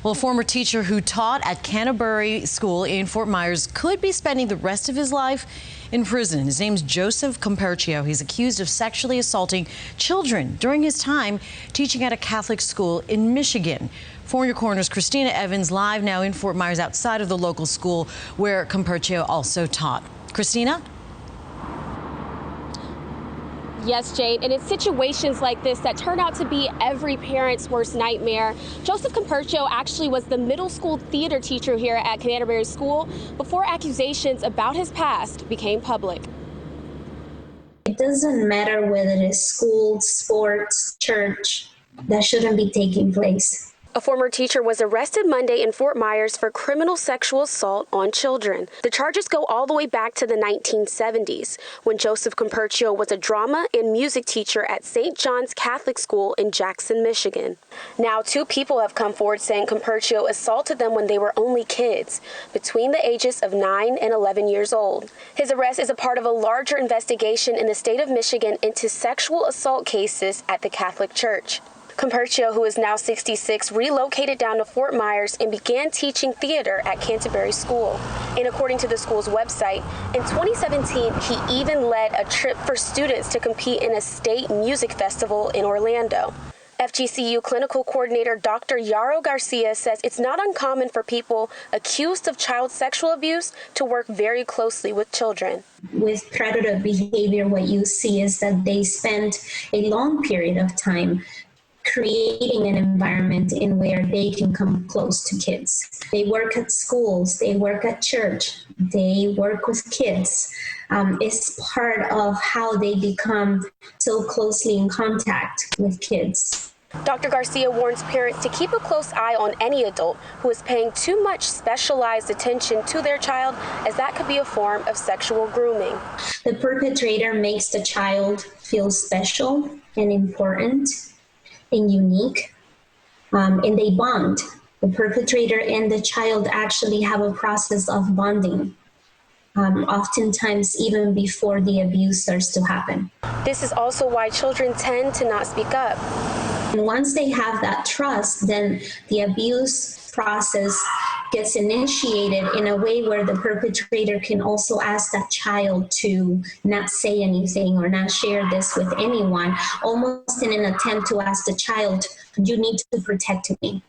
Well, a former teacher who taught at Canterbury School in Fort Myers could be spending the rest of his life in prison. His name's Joseph Comperchio. He's accused of sexually assaulting children during his time teaching at a Catholic school in Michigan. 4 Your Corner's Christina Evans live now in Fort Myers outside of the local school where Comperchio also taught. Christina? Yes, Jade, and it's situations like this that turn out to be every parent's worst nightmare. Joseph Comperchio actually was the middle school theater teacher here at Canterbury School before accusations about his past became public. It doesn't matter whether it's school, sports, church, that shouldn't be taking place. A former teacher was arrested Monday in Fort Myers for criminal sexual assault on children. The charges go all the way back to the 1970s, when Joseph Comperchio was a drama and music teacher at St. John's Catholic School in Jackson, Michigan. Now, 2 people have come forward saying Comperchio assaulted them when they were only kids, between the ages of 9 and 11 years old. His arrest is a part of a larger investigation in the state of Michigan into sexual assault cases at the Catholic Church. Comperchio, who is now 66, relocated down to Fort Myers and began teaching theater at Canterbury School. And according to the school's website, in 2017, he even led a trip for students to compete in a state music festival in Orlando. FGCU clinical coordinator Dr. Yaro Garcia says it's not uncommon for people accused of child sexual abuse to work very closely with children. With predator behavior, what you see is that they spend a long period of time creating an environment in where they can come close to kids. They work at schools, they work at church, they work with kids. It's part of how they become so closely in contact with kids. Dr. Garcia warns parents to keep a close eye on any adult who is paying too much specialized attention to their child, as that could be a form of sexual grooming. The perpetrator makes the child feel special and important and unique, and they bond. The perpetrator and the child actually have a process of bonding, oftentimes even before the abuse starts to happen. This is also why children tend to not speak up. And once they have that trust, then the abuse process gets initiated in a way where the perpetrator can also ask that child to not say anything or not share this with anyone, almost in an attempt to ask the child, you need to protect me.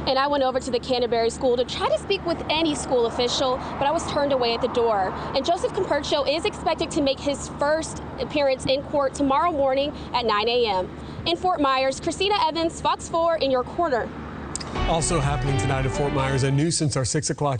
And I went over to the Canterbury School to try to speak with any school official, but I was turned away at the door. And Joseph Comperchio is expected to make his first appearance in court tomorrow morning at 9 a.m. In Fort Myers, Christina Evans, Fox 4 in your corner. Also happening tonight at Fort Myers, a nuisance, our 6 o'clock